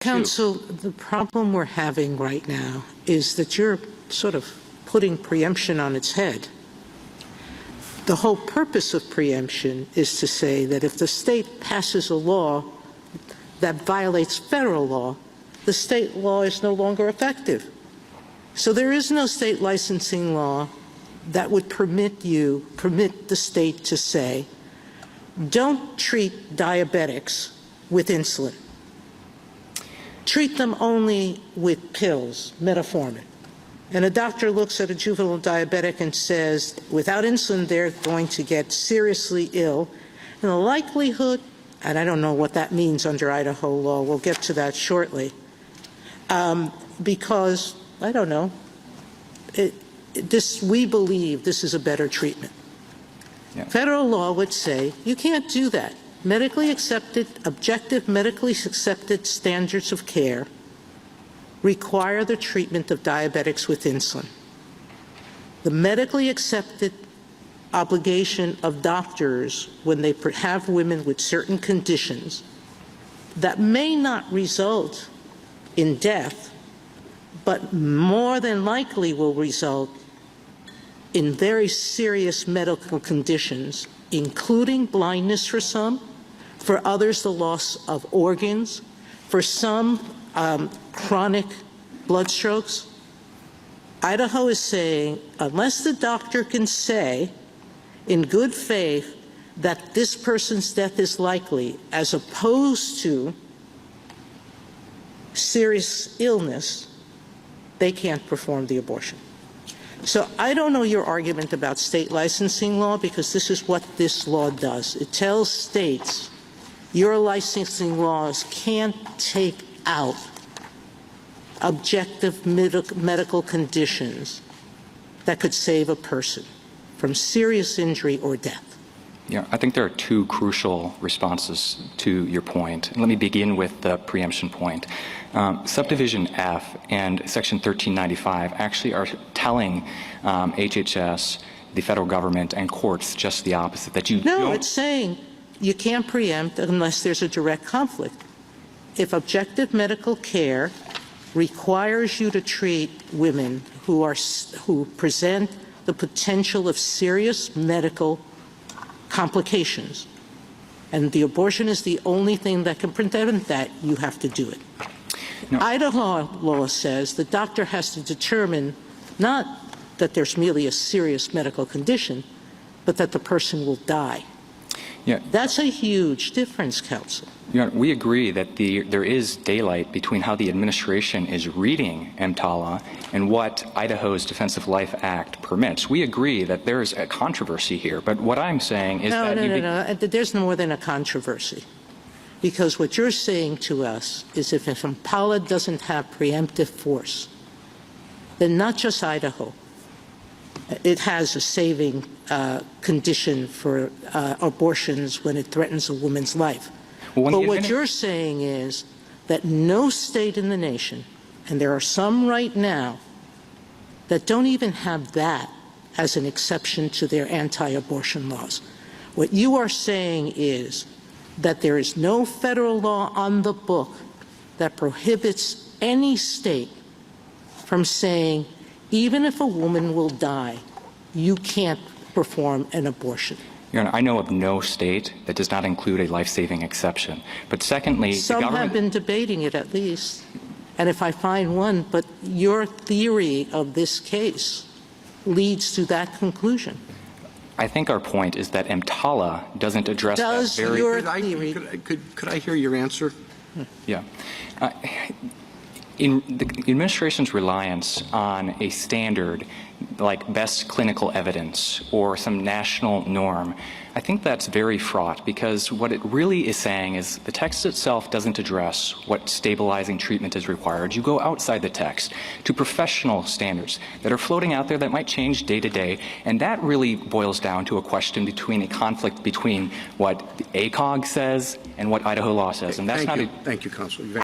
Counsel, the problem we're having right now is that you're sort of putting preemption on its head. The whole purpose of preemption is to say that if the state passes a law that violates federal law, the state law is no longer effective. So there is no state licensing law that would permit the state to say, don't treat diabetics with insulin. Treat them only with pills, metformin. And a doctor looks at a juvenile diabetic and says, without insulin, they're going to get seriously ill. And the likelihood, and I don't know what that means under Idaho law, we'll get to that shortly, because, I don't know, we believe this is a better treatment. Yeah. Federal law would say, you can't do that. Medically accepted, objective medically accepted standards of care require the treatment of diabetics with insulin. The medically accepted obligation of doctors when they have women with certain conditions that may not result in death, but more than likely will result in very serious medical conditions, including blindness for some, for others the loss of organs, for some chronic blood strokes. Idaho is saying, unless the doctor can say in good faith that this person's death is likely, as opposed to serious illness, they can't perform the abortion. So I don't know your argument about state licensing law, because this is what this law does. It tells states your licensing laws can't take out objective medical conditions that could save a person from serious injury or death. Yeah, I think there are two crucial responses to your point. Let me begin with the preemption point. Subdivision F and Section 1395 actually are telling HHS, the federal government, and courts just the opposite, that you No, it's saying you can't preempt unless there's a direct conflict. If objective medical care requires you to treat women who present the potential of serious medical complications, and the abortion is the only thing that can prevent that, you have to do it. No. Idaho law says the doctor has to determine not that there's merely a serious medical condition, but that the person will die. Yeah. That's a huge difference, counsel. We agree that there is daylight between how the administration is reading EMTALA and what Idaho's Defensive Life Act permits. We agree that there's a controversy here, but what I'm saying is that— No, there's more than a controversy. Because what you're saying to us is if EMTALA doesn't have preemptive force, then not just Idaho, it has a saving condition for abortions when it threatens a woman's life. But what you're saying is that no state in the nation, and there are some right now, that don't even have that as an exception to their anti-abortion laws. What you are saying is that there is no federal law on the book that prohibits any state from saying, even if a woman will die, you can't perform an abortion. Your Honor, I know of no state that does not include a life-saving exception. But secondly, some have been debating it at least. And if I find one, but your theory of this case leads to that conclusion. I think our point is that EMTALA doesn't address that very— Your theory— Could I hear your answer? Yeah. In the administration's reliance on a standard like best clinical evidence or some national norm, I think that's very fraught, because what it really is saying is the text itself doesn't address what stabilizing treatment is required. You go outside the text to professional standards that are floating out there that might change day to day, and that really boils down to a question between a conflict between what the ACOG says and what Idaho law says, and that's not— Thank you, Counsel.